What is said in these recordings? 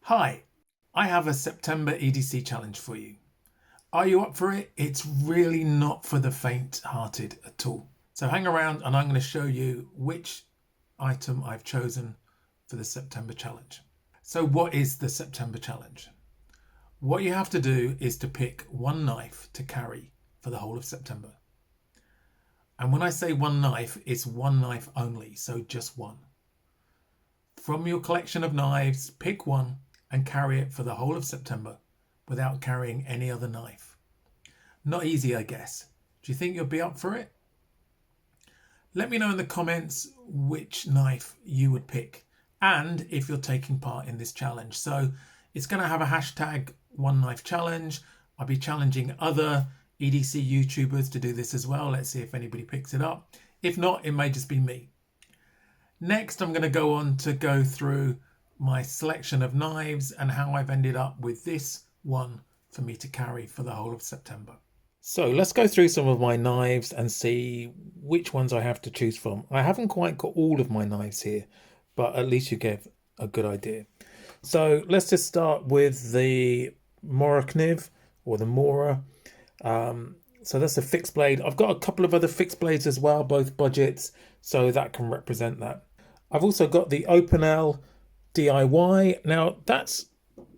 Hi, I have a September EDC challenge for you. Are you up for it? It's really not for the faint-hearted at all. So hang around and I'm going to show you which item I've chosen for the September challenge. So what is the September challenge? What you have to do is to pick one knife to carry for the whole of September. And when I say one knife, it's one knife only, so just one. From your collection of knives, pick one and carry it for the whole of September without carrying any other knife. Not easy, I guess. Do you think you'll be up for it? Let me know in the comments which knife you would pick and if you're taking part in this challenge. So it's going to have a hashtag one knife challenge. I'll be challenging other EDC YouTubers to do this as well. Let's see if anybody picks it up. If not, it may just be me. Next, I'm going to go through my selection of knives and how I've ended up with this one for me to carry for the whole of September. So let's go through some of my knives and see which ones I have to choose from. I haven't quite got all of my knives here, but at least you get a good idea. So let's just start with the Morakniv or the Mora. So that's a fixed blade. I've got a couple of other fixed blades as well, both budgets, so that can represent that. I've also got the Opinel DIY. Now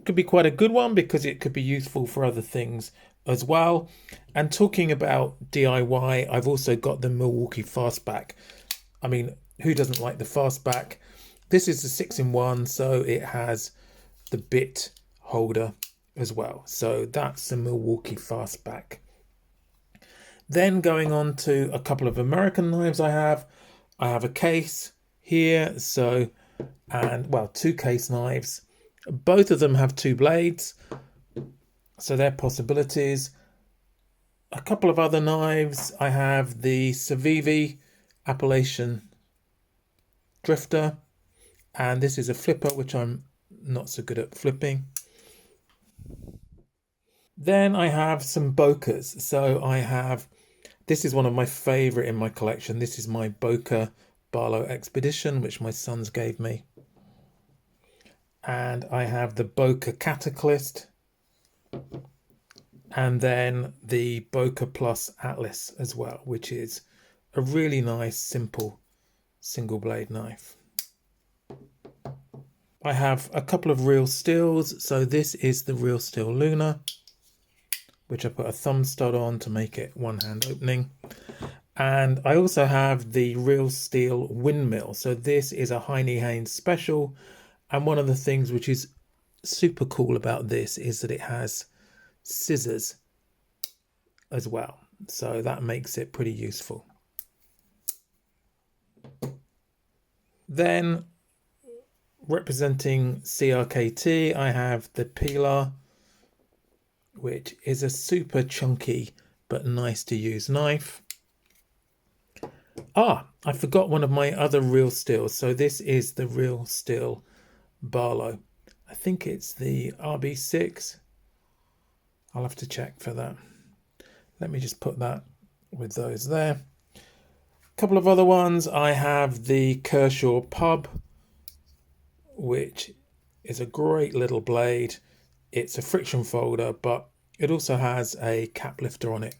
could be quite a good one because it could be useful for other things as well. And talking about DIY, I've also got the Milwaukee Fastback. I mean, who doesn't like the Fastback? This is the 6-in-1, so it has the bit holder as well. So that's the Milwaukee Fastback. Then going on to a couple of American knives I have a case here, two case knives. Both of them have two blades, so they're possibilities. A couple of other knives. I have the Civivi Appalachian Drifter, and this is a flipper, which I'm not so good at flipping. Then I have some Bokehs. So this is one of my favorite in my collection. This is my Bokeh Barlow Expedition, which my sons gave me. And I have the Bokeh Cataclysm. And then the Bokeh Plus Atlas as well, which is a really nice, simple single blade knife. I have a couple of Real Steels. So this is the Real Steel Luna, which I put a thumb stud on to make it one-hand opening. And I also have the Real Steel Windmill. So this is a Heine Haynes special. And one of the things which is super cool about this is that it has scissors as well. So that makes it pretty useful. Then representing CRKT, I have the Pilar, which is a super chunky but nice to use knife. I forgot one of my other Real Steels. So this is the Real Steel Barlow. I think it's the RB6. I'll have to check for that. Let me just put that with those there. A couple of other ones. I have the Kershaw Pub, which is a great little blade. It's a friction folder, but it also has a cap lifter on it,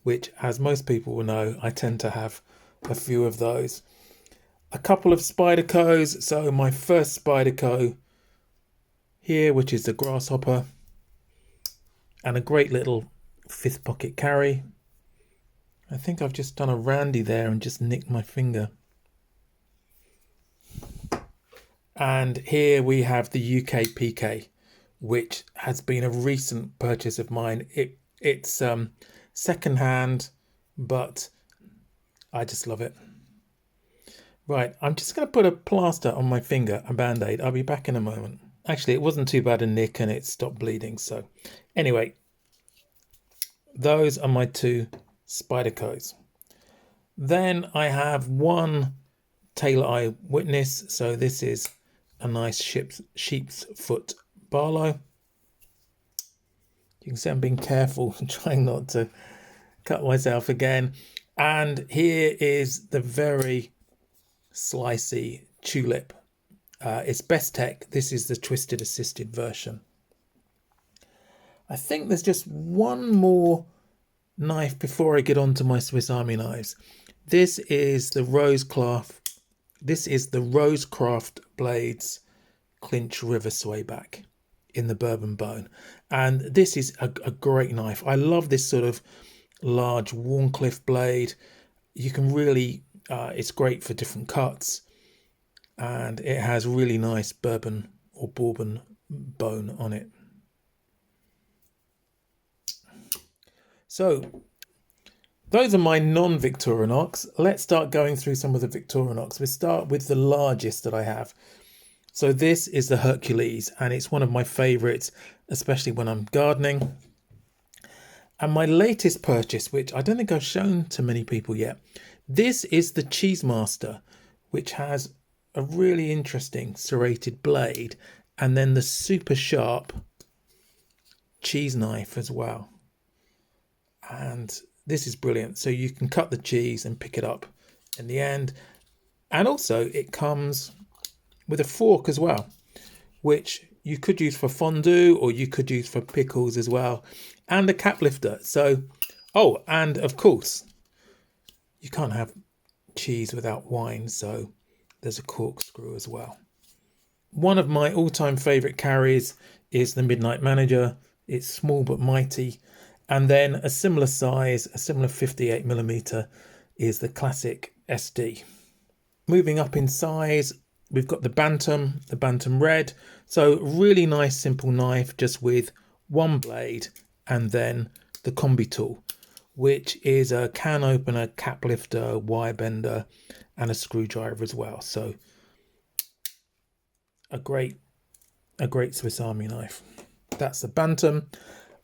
which, as most people will know, I tend to have a few of those. A couple of Spydercos. So my first Spyderco here, which is the Grasshopper, and a great little 5th pocket carry. I think I've just done a Randy there and just nicked my finger. And here we have the UK PK, which has been a recent purchase of mine. It's second hand, but I just love it. Right, I'm just going to put a plaster on my finger, a band-aid. I'll be back in a moment. Actually, it wasn't too bad a nick and it stopped bleeding. So anyway, those are my two Spydercos. Then I have one Taylor Eye Witness. So this is a nice sheep's foot Barlow. You can see I'm being careful, trying not to cut myself again. And here is the very slicey Tulip It's Best Tech. This is the twisted assisted version. I think there's just one more knife before I get on to my Swiss Army knives. This is the Rosecraft. This is the Rosecraft Blades Clinch River Swayback in the bourbon bone, and this is a great knife. I love this sort of large Warncliffe blade. You can really, it's great for different cuts, and it has really nice bourbon or bourbon bone on it. So those are my non-Victorinox. Let's start going through some of the Victorinox. We'll start with the largest that I have. So this is the Hercules, and it's one of my favorites, especially when I'm gardening. And my latest purchase, which I don't think I've shown to many people yet, this is the Cheesemaster, which has a really interesting serrated blade, and then the super sharp cheese knife as well. And this is brilliant. So you can cut the cheese and pick it up in the end. And also it comes with a fork as well, which you could use for fondue or you could use for pickles as well. And a cap lifter. So, oh, and of course, you can't have cheese without wine. So there's a corkscrew as well. One of my all-time favorite carries is the Midnight Manager. It's small but mighty. And then a similar size, a similar 58mm is the classic SD. Moving up in size, we've got the Bantam Red. So really nice simple knife just with one blade, and then the combi tool, which is a can opener, cap lifter, wire bender, and a screwdriver as well. So a great Swiss Army knife. That's the Bantam.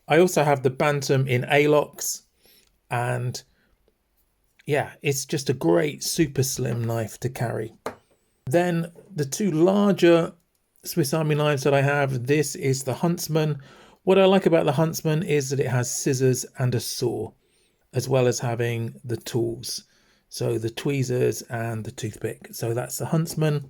I also have the Bantam in Alox, and yeah, it's just a great super slim knife to carry. Then the two larger Swiss Army knives that I have, this is the Huntsman. What I like about the Huntsman is that it has scissors and a saw, as well as having the tools. So the tweezers and the toothpick. So that's the Huntsman.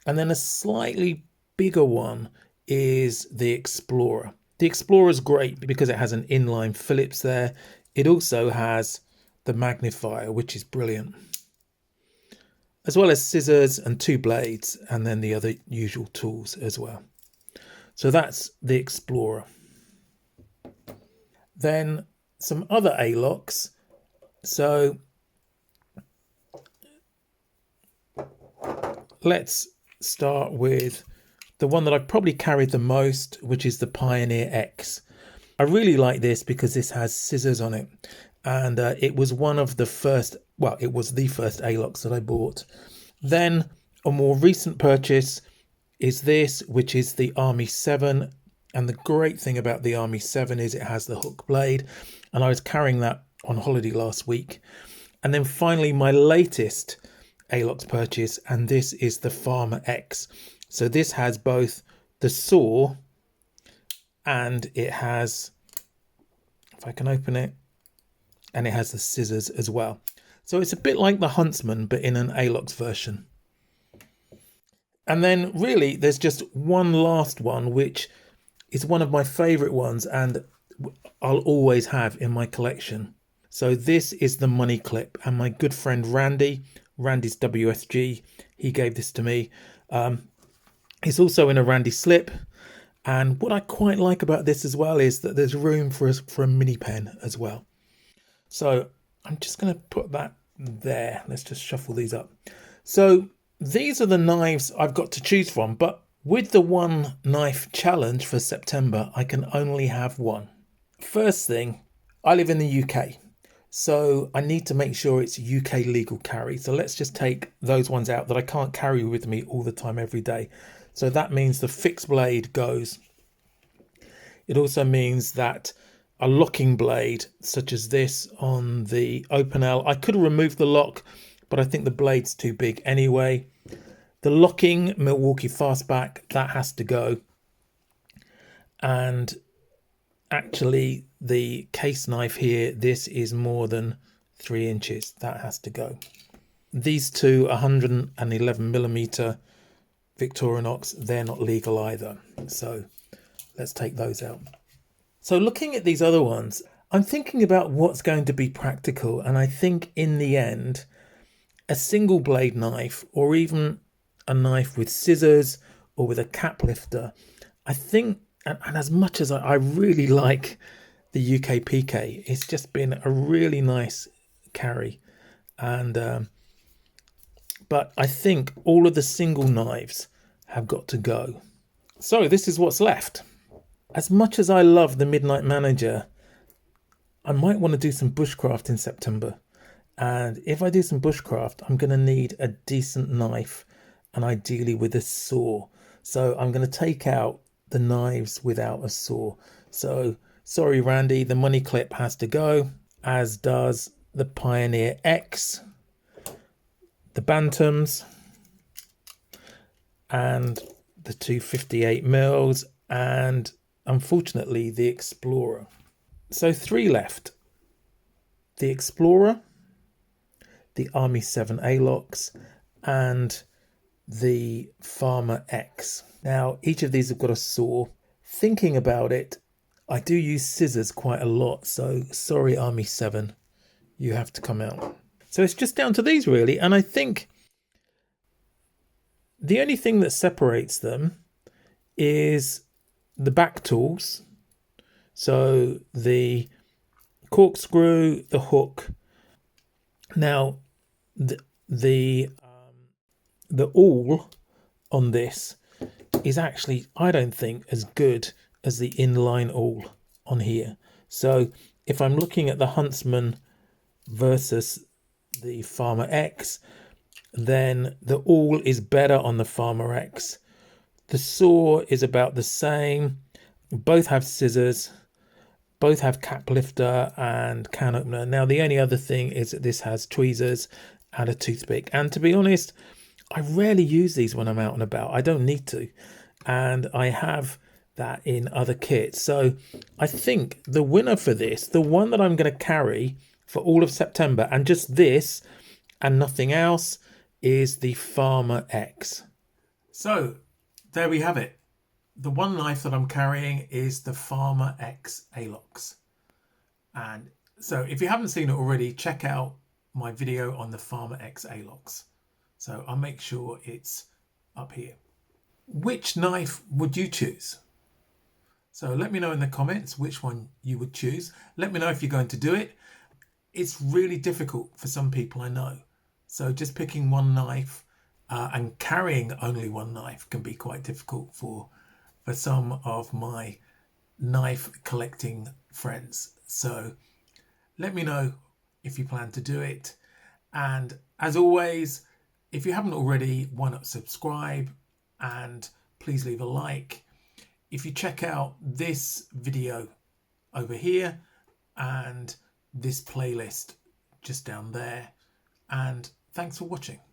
And then a slightly bigger one is the Explorer. The Explorer is great because it has an inline Phillips there. It also has the magnifier, which is brilliant, as well as scissors and two blades, and then the other usual tools as well. So that's the Explorer. Then some other A-locks. So let's start with the one that I've probably carried the most, which is the Pioneer X. I really like this because this has scissors on it, and it was one of the first, well, it was the first A-locks that I bought. Then a more recent purchase is this, which is the Army 7. And the great thing about the Army 7 is it has the hook blade, and I was carrying that on holiday last week. And then finally, my latest A-locks purchase, and this is the Farmer X. So this has both the saw and it has, if I can open it, and it has the scissors as well. So it's a bit like the Huntsman, but in an A-locks version. And then really there's just one last one, which is one of my favorite ones and I'll always have in my collection. So this is the Money Clip, and my good friend Randy's WSG, he gave this to me. It's also in a Randy slip, and what I quite like about this as well is that there's room for a mini pen as well. So I'm just going to put that there. Let's just shuffle these up. So these are the knives I've got to choose from, but with the one knife challenge for September, I can only have one. First thing, I live in the UK, so I need to make sure it's UK legal carry. So let's just take those ones out that I can't carry with me all the time every day. So that means the fixed blade goes. It also means that a locking blade, such as this on the Open L, I could remove the lock, but I think the blade's too big anyway. The locking Milwaukee Fastback, that has to go. And actually the case knife here, this is more than 3 inches. That has to go. These two 111mm Victorinox, they're not legal either. So let's take those out. So looking at these other ones, I'm thinking about what's going to be practical. And I think in the end, a single blade knife or even a knife with scissors or with a cap lifter, I think, and as much as I really like the UK PK, it's just been a really nice carry. And but I think all of the single knives have got to go. So this is what's left. As much as I love the Midnight Manager, I might want to do some bushcraft in September. And if I do some bushcraft, I'm going to need a decent knife and ideally with a saw. So I'm going to take out the knives without a saw. So sorry, Randy, the money clip has to go, as does the Pioneer X, the Bantams, and the 258mm, and unfortunately the Explorer. So 3 left: the Explorer, the Army 7 ALOX, and the Farmer X. Now, each of these have got a saw. Thinking about it, I do use scissors quite a lot, so sorry, Army 7, you have to come out. So it's just down to these really, and I think the only thing that separates them is the back tools. So the corkscrew, the hook. Now, the awl on this is actually, I don't think, as good as the inline awl on here. So if I'm looking at the Huntsman versus the Farmer X, then the awl is better on the Farmer X. The saw is about the same. Both have scissors. Both have cap lifter and can opener. Now, the only other thing is that this has tweezers and a toothpick. And to be honest, I rarely use these when I'm out and about. I don't need to. And I have that in other kits. So I think the winner for this, the one that I'm going to carry for all of September, and just this and nothing else, is the Farmer X. So there we have it. The one knife that I'm carrying is the Farmer X ALOX. And so if you haven't seen it already, check out my video on the Farmer X ALOX. So I'll make sure it's up here. Which knife would you choose? So let me know in the comments which one you would choose. Let me know if you're going to do it. It's really difficult for some people, I know. So just picking one knife and carrying only one knife can be quite difficult for some of my knife collecting friends. So let me know if you plan to do it. And as always, if you haven't already, why not subscribe and please leave a like. If you check out this video over here and this playlist just down there, and thanks for watching.